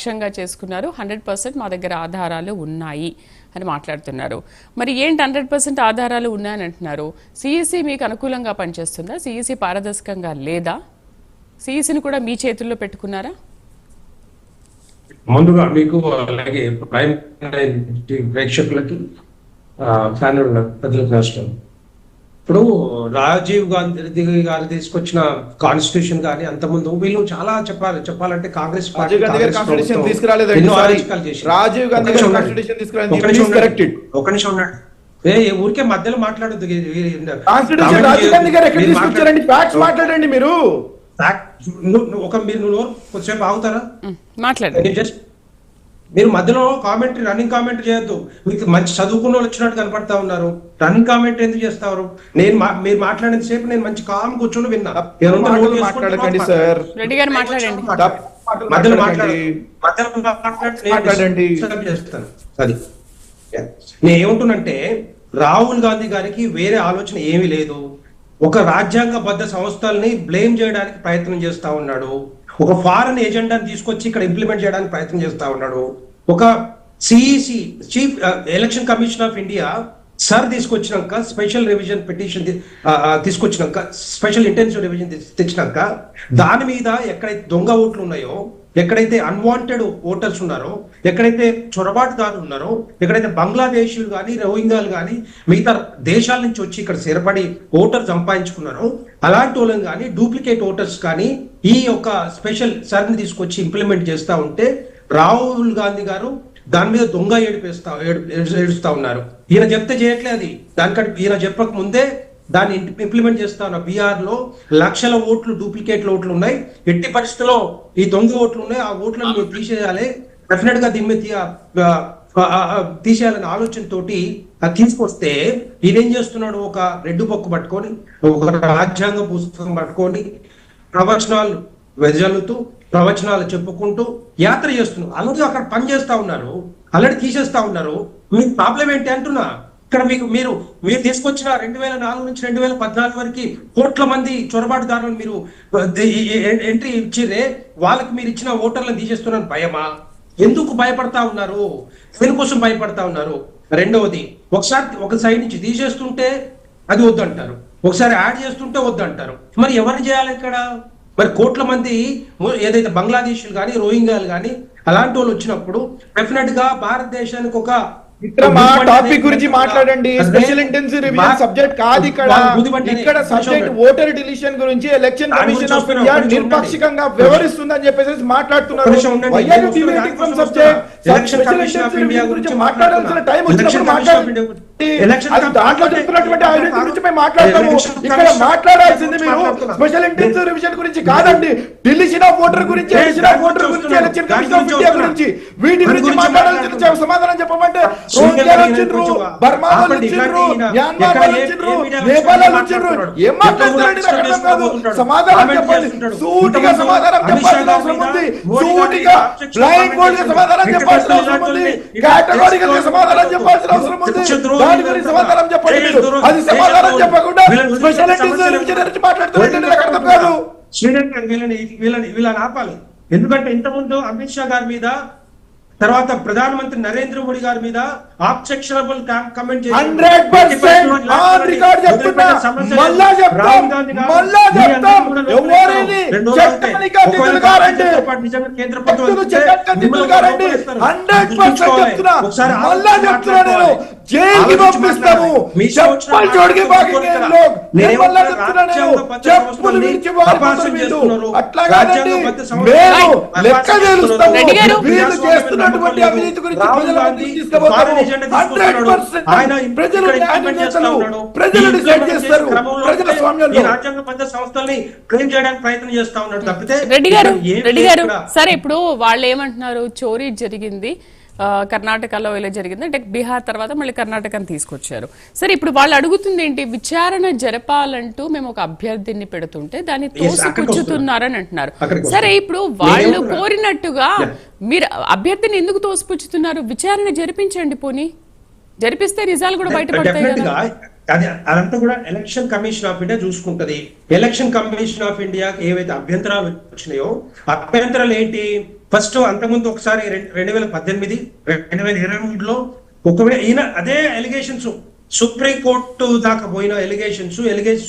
లక్ష్యంగా చేసుకున్నారు. 100% మా దగ్గర ఆధారాలు ఉన్నాయి అని మాట్లాడుతున్నారు. మరి ఏంటి 100% ఆధారాలు ఉన్నాయని అంటున్నారు? సిఈసి మీకు అనుకూలంగా పనిచేస్తుందా? సిఈసి పారదర్శకంగా లేదా? సిఈసిని కూడా మీ చేతుల్లో పెట్టుకున్నారా? ముందుగా మీకు అలాగే ప్రైమ్ ప్రేక్షకులకి ప్రజలకు నష్టం. ఇప్పుడు రాజీవ్ గాంధీ గారు తీసుకొచ్చిన కాన్స్టిట్యూషన్ కానీ అంతకుముందు వీళ్ళు చాలా చెప్పాలంటే కాంగ్రెస్ పార్టీ ఒక నిమిషం ఉన్నాడు. ఊరికే మధ్యలో మాట్లాడద్దు. మాట్లాడండి మీరు మీరు కొద్దిసేపు ఆగుతారా? మాట్లాడండి. జస్ట్ మీరు మధ్యలో కామెంటరీ రన్నింగ్ కామెంటరీ చేయొద్దు. మీకు మంచి చదువుకున్న వాళ్ళు వచ్చినట్టు కనపడతా ఉన్నారు. రన్నింగ్ కామెంటరీ ఎందుకు చేస్తారు? మీరు మాట్లాడేంత సేపు నేను మంచి కామ్ కూర్చొని విన్నా. మాట్లాడకండి సార్, రెడ్డి గారు మాట్లాడండి. మధ్యలో మాట్లాడండి చేస్తాను. అది నేను ఏమంటున్నంటే రాహుల్ గాంధీ గారికి వేరే ఆలోచన ఏమీ లేదు. ఒక రాజ్యాంగబద్ధ సంస్థల్ని బ్లేమ్ చేయడానికి ప్రయత్నం చేస్తా ఉన్నాడు. ఒక ఫారెన్ ఎజెండాని తీసుకొచ్చి ఇక్కడ ఇంప్లిమెంట్ చేయడానికి ప్రయత్నం చేస్తా ఉన్నాడు. ఒక C E C chief election commission of India sir తీసుకొచ్చినాక స్పెషల్ రివిజన్ పిటిషన్ తీసుకొచ్చినాక స్పెషల్ ఇంటెన్సివ్ రివిజన్ తెచ్చినాక దాని మీద ఎక్కడైతే దొంగ ఓట్లు ఉన్నాయో, ఎక్కడైతే అన్వాంటెడ్ ఓటర్స్ ఉన్నారో, ఎక్కడైతే చొరబాటుదారులు ఉన్నారో, ఎక్కడైతే బంగ్లాదేశీలు కానీ రోహింగ్యాలు కానీ మిగతా దేశాల నుంచి వచ్చి ఇక్కడ స్థిరపడి ఓటర్ సంపాదించుకున్నారో అలాంటి వాళ్ళని కానీ డూప్లికేట్ ఓటర్స్ కానీ ఈ యొక్క స్పెషల్ సర్ని తీసుకొచ్చి ఇంప్లిమెంట్ చేస్తా ఉంటే రాహుల్ గాంధీ గారు దాని మీద దొంగ ఏడుస్తా ఉన్నారు. ఈయన చెప్తే చేయట్లేదు. అది దానికంటే ఈయన చెప్పక ముందే దాన్ని ఇంప్లిమెంట్ చేస్తా ఉన్నా. బీహార్ లో లక్షల ఓట్లు డూప్లికేట్ ఓట్లు ఉన్నాయి. ఎట్టి పరిస్థితుల్లో ఈ దొంగ ఓట్లు ఉన్నాయి, ఆ ఓట్లను మీరు తీసేయాలి, డెఫినెట్ గా దీని మీద తీసేయాలనే ఆలోచనతోటి అది తీసుకొస్తే ఈయనేం చేస్తున్నాడు? ఒక రెడ్డు బొక్కు పట్టుకొని, ఒక రాజ్యాంగ పుస్తకం పట్టుకొని ప్రవచనాలు వెదజల్లుతూ ప్రవచనాలు చెప్పుకుంటూ యాత్ర చేస్తున్నారు. అలాగే అక్కడ పని చేస్తా ఉన్నారు, అలాంటి తీసేస్తా ఉన్నారు. మీకు ప్రాబ్లం ఏంటి అంటున్నా? ఇక్కడ మీరు తీసుకొచ్చిన 2004 నుంచి 2014 వరకు కోట్ల మంది చొరబాటుదారులను మీరు ఎంట్రీ ఇచ్చిరే, వాళ్ళకి మీరు ఇచ్చిన ఓటర్లను తీసేస్తున్నారని భయమా? ఎందుకు భయపడతా ఉన్నారు? దేనికోసం భయపడతా ఉన్నారు? రెండవది, ఒక సైడ్ నుంచి తీసేస్తుంటే అది వద్దంటారు, ఒకసారి యాడ్ చేస్తుంటే వద్దంటారు. మరి ఎవరిని చేయాలి ఇక్కడ? మరి కోట్ల మంది ఏదైతే బంగ్లాదేశీలు కానీ రోహింగ్యాలు కానీ అలాంటి వాళ్ళు వచ్చినప్పుడు డెఫినెట్ గా భారతదేశానికి ఒక టాపిక్ గురించి మాట్లాడండి. స్పెషల్ ఇంటెన్సివ్ రివిజన్ సబ్జెక్ట్ కాదు ఇక్కడ. ఇక్కడ సబ్జెక్ట్ ఓటర్ డిలీషన్ గురించి ఎలక్షన్ కమిషన్ ఆఫ్ ఇండియా నిష్పక్షంగా వ్యవహరిస్తుందని చెప్పేసి మాట్లాడుతున్నారు. మాట్లాడాల్సిన టైం వచ్చినప్పుడు మాట్లాడండి. దాంట్లో చెప్తున్నటువంటి అవినీతి గురించి మేము మాట్లాడతాము. ఇక్కడ మాట్లాడాల్సింది మీరు స్పెషల్ ఇంటెన్సివ్ రివిజన్ గురించి కాదండి. డిలీషన్ ఆఫ్ ఓటర్ గురించి, ఎడిషన్ ఆఫ్ ఓటర్ గురించి, ఎలక్షన్ కమిషన్ ఆఫ్ ఇండియా గురించి, వీటి గురించి మాట్లాడాల్సిన సమాధానం చెప్పమంటే బర్మాలో వచ్చిండ్రు, మ్యాన్మార్ వచ్చిండ్రు, నేపాల్ వచ్చిండ్రు. ఏం మాట్లాడుతున్నారండి? సమాధానం చెప్పండి. సూటిగా సమాధానం చెప్పాల్సిన అవసరం ఉంది. సూటిగా బ్లైండ్ బోర్డ్ గా సమాధానం చెప్పాల్సిన అవసరం ఉంది. కేటగారికల్ గా సమాధానం చెప్పాల్సిన అవసరం ఉంది. దాని గురించి సమాధానం చెప్పండి. అది సమాధానం చెప్పకుండా స్పెషల్ ఇంటెన్సివ్ మాట్లాడుతున్నారు. నాకు అర్థం కాదు. శ్రీలంక వీళ్ళని ఆపాలి. ఎందుకంటే ఇంతకుముందు అమిత్ షా గారి మీద, తర్వాత ప్రధానమంత్రి నరేంద్ర మోడీ గారి మీద ఆబ్జెక్షనబుల్ కామెంట్ చేసి 100% ఆన్ రికార్డ్ చెప్తున్నా. మళ్ళా చెప్తాం. ఎవరేని చట్టనిక అతిథులు గారండి, కేంద్ర ప్రభుత్వం 100% చెప్తున్నా. మళ్ళా చెప్తున్నా నేను జైలుకి పంపిస్తాము. చెప్పలు జోడికి బాగా మళ్ళా చెప్తున్నా నేను చెప్పులు విడిచి వారిపోతున్నారు. అట్లా కాదండి, మేము లెక్క తెలుస్తాము. వీళ్ళు చేస్తున్నటువంటి అవినీతి గురించి ప్రజల మధ్యకి తీసుకుపోతాము. 100% ప్రజలు ప్రజలు డిసైడ్ చేస్తారు. ప్రజల స్వామ్యంలో రాజ్యాంగబద్ధ సంస్థల్ని క్లెయిమ్ చేయడానికి ప్రయత్నం చేస్తా ఉన్నాడు తప్పితే. రెడ్డి గారు సరే, ఇప్పుడు వాళ్ళు ఏమంటున్నారు? చోరీ జరిగింది కర్ణాటకలో ఇలా జరిగింది అంటే బీహార్ తర్వాత మళ్ళీ కర్ణాటకని తీసుకొచ్చారు. సరే, ఇప్పుడు వాళ్ళు అడుగుతుంది ఏంటి? విచారణ జరపాలంటూ మేము ఒక అభ్యర్థిని పెడుతుంటే దాన్ని తోసిపుచ్చుతున్నారని అంటున్నారు. సరే, ఇప్పుడు వాళ్ళు కోరినట్టుగా మీరు అభ్యర్థిని ఎందుకు తోసిపుచ్చుతున్నారు? విచారణ జరిపించండి, పోనీ జరిపిస్తే నిజాలు కూడా బయటపడతాయి కదా. అదంతా కూడా ఎలక్షన్ కమిషన్ ఆఫ్ ఇండియా చూసుకుంటది. ఎలక్షన్ కమిషన్ ఆఫ్ ఇండియా ఏవైతే అభ్యంతరాలు వచ్చినాయో అభ్యంతరాలు ఏంటి? ఫస్ట్ అంతకుముందు ఒకసారి 2018 2023లో ఒకవేళ ఈయన అదే ఎలిగేషన్స్ సుప్రీంకోర్టు దాకా పోయిన ఎలిగేషన్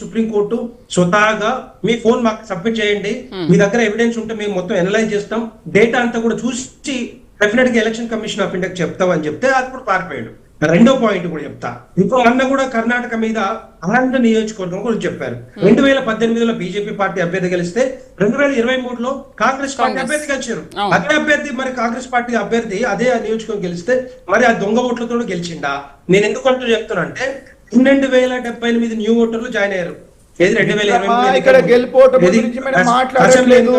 సుప్రీంకోర్టు స్వతహాగా మీ ఫోన్ మాకు సబ్మిట్ చేయండి, మీ దగ్గర ఎవిడెన్స్ ఉంటే మేము మొత్తం అనలైజ్ చేస్తాం, డేటా అంతా కూడా చూసి డెఫినెట్ గా ఎలక్షన్ కమిషన్ ఆఫ్ ఇండియాకి చెప్తామని చెప్తే అప్పుడు పారిపోయాడు. రెండో పాయింట్ కూడా చెప్తా, ఇంకో అన్న కూడా కర్ణాటక మీద ఆనంద నియోజకవర్గం కూడా చెప్పారు. 2018లో బీజేపీ పార్టీ అభ్యర్థి గెలిస్తే 2023లో కాంగ్రెస్ పార్టీ అభ్యర్థి గెలిచారు. అదే అభ్యర్థి మరి కాంగ్రెస్ పార్టీ అభ్యర్థి అదే నియోజకవర్గం గెలిస్తే మరి ఆ దొంగ ఓట్లతో గెలిచిండా? నేను ఎందుకంటూ చెప్తున్నా అంటే 12,078 న్యూ ఓటర్లు జాయిన్ అయ్యారు. ఇక్కడ గెలిపోవటం గురించి మనం మాట్లాడలేదు,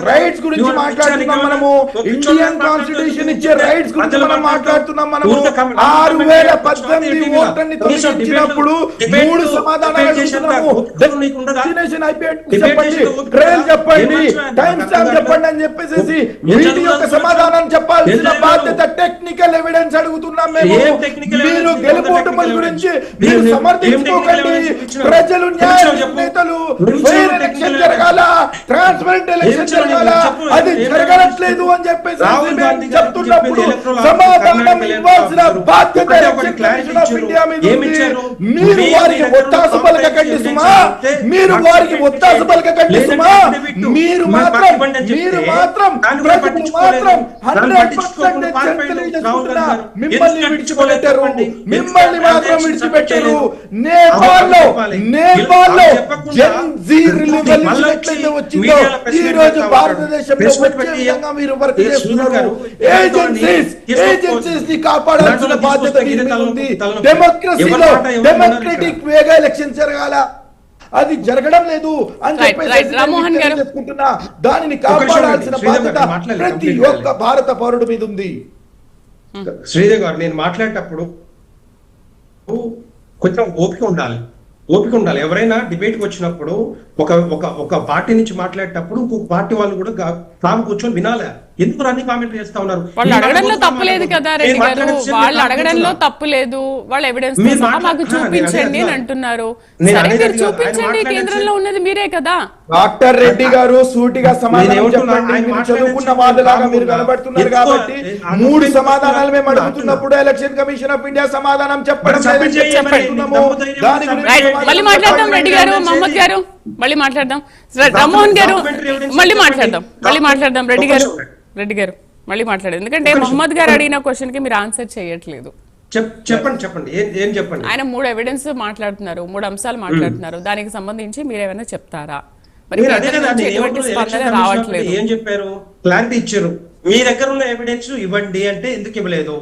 రైట్స్ గురించి మాట్లాడుతున్నాం మనము, ఇండియన్ కాన్స్టిట్యూషన్ ఇచ్చే రైట్స్ గురించి మనం మాట్లాడుతున్నాం మనము. 6,018 ఓటర్ని తొలగించినప్పుడు 3 సమాధానాలు చెప్పండి, టైం స్టాంప్ చెప్పండి అని చెప్పేసి వీటి యొక్క సమాధానం చెప్పాల్సిన బాధ్యత టెక్నికల్ ఎవిడెన్స్ అడుగుతున్నాం మేము. మీరు గెలిపోవటం గురించి మీరు సమర్థించుకోకండి. ప్రజలు న్యాయ నేతలు ఫెయిర్ ఎలక్షన్ జరగాల, ట్రాన్స్పరెంట్ ఎలక్షన్ జరగాల, అది జరగట్లేదు అని చెప్పేసి చెప్తున్నప్పుడు సమాధానం ఇవ్వాల్సిన బాధ్యత ఇండియా మీద ఉంది. మీరు వారికి ఒత్తాసు పలకకండి సుమా, మీరు వారికి ఒత్తాసు పలకకండి సుమా. మీరు మాత్రం మిమ్మల్ని విడిచిపెట్టారు, మిమ్మల్ని మాత్రం విడిచిపెట్టారు. నేపాల్లో వచ్చిందో ఈ రోజు భారతదేశంలో వచ్చే విధంగా మీరు వర్క్ చేస్తున్నారు. ఏజెన్సీస్ ని కాపాడాల్సిన బాధ్యత మీ మీద ఉంది. డెమోక్రసీలో డెమోక్రటిక్ వేగా ఎలక్షన్ జరగాల, అది జరగడం లేదు అని చెప్పేసి దానిని కాపాడాల్సిన బాధ్యత ప్రతి ఒక్క భారత పౌరుడి మీద ఉంది. శ్రీదేవి గారు, నేను మాట్లాడేటప్పుడు కొంచెం ఓపిక ఉండాలి. ఎవరైనా డిబేట్ కి వచ్చినప్పుడు ఒక పార్టీ నుంచి మాట్లాడేటప్పుడు ఇంకొక పార్టీ వాళ్ళు కూడా తాము కూర్చొని వినాలి. ఎందుకు అన్ని కామెంట్ చేస్తా ఉన్నారు? వాళ్ళు అడగడంలో తప్పు లేదు కదా రెడ్డి గారు, వాళ్ళు అడగడంలో తప్పు లేదు. వాళ్ళ ఎవిడెన్స్ మాకు చూపించండి అని అంటున్నారు. సరే మీరు చూపించండి, కేంద్రంలో ఉన్నది మీరే కదా. డాక్టర్ రెడ్డి గారు సూటిగా సమాధానం చెప్పండి. మీరు చదువుకున్న వాళ్ళలాగా మీరు కనబడుతున్నారు కాబట్టి 3 సమాధానాలు మేము అడుగుతున్నప్పుడు ఎలక్షన్ కమిషన్ ఆఫ్ ఇండియా సమాధానం చెప్పడం మళ్ళీ మాట్లాడదాం రెడ్డి గారు, మహమ్మద్ గారు మళ్ళీ మాట్లాడదాం, రామ్మోహన్ గారు మళ్ళీ మాట్లాడదాం రెడ్డి గారు మళ్ళీ మాట్లాడదాం. ఎందుకంటే మహమ్మద్ గారు అడిగిన క్వశ్చన్ కి మీరు ఆన్సర్ చేయట్లేదు. చెప్పండి ఏం చెప్పండి. ఆయన 3 ఎవిడెన్స్ మాట్లాడుతున్నారు, 3 అంశాలు మాట్లాడుతున్నారు. దానికి సంబంధించి మీరేమైనా చెప్తారా? మరి ఎటువంటి స్పందన రావట్లేదు. ఏం చెప్పారు? క్లారిటీ ఇచ్చారు. మీ దగ్గర ఉన్న ఎవిడెన్స్ ఇవ్వండి అంటే ఎందుకు ఇవ్వలేదు?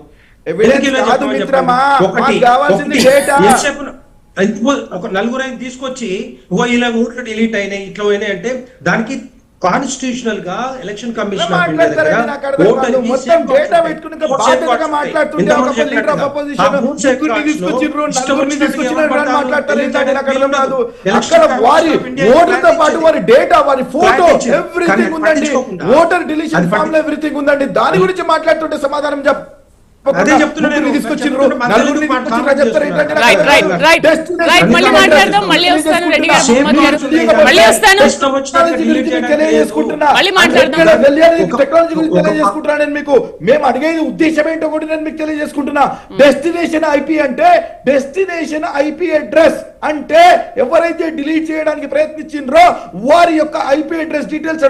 ఒక 4 తీసుకొచ్చి ఇలా ఓట్లు డిలీట్ అయినాయి ఇట్లా అయినాయి అంటే దానికి కాన్స్టిట్యూషనల్ గా election commission voter deletion form లో ఎవ్రీథింగ్ ఉందండి. దాని గురించి మాట్లాడుతుంటే సమాధానం మళ్ళీ మాట్లాడదాం, మళ్ళీ వస్తాను రెడ్డి గారు, మళ్ళీ వస్తాను, మళ్ళీ మాట్లాడదాం. టెక్నాలజీ గురించి తెలియజేసుకుంటున్నా నేను మీకు. మేము అడిగేది ఉద్దేశం ఏంటో కూడా నేను మీకు తెలియజేసుకుంటున్నా. డెస్టినేషన్ ఐపీ అంటే డెస్టినేషన్ ఐపీ అడ్రస్ అంటే ఎవరైతే డిలీట్ చేయడానికి ప్రయత్నించిండ్రో వారి యొక్క ఐపీ అడ్రస్ డీటెయిల్స్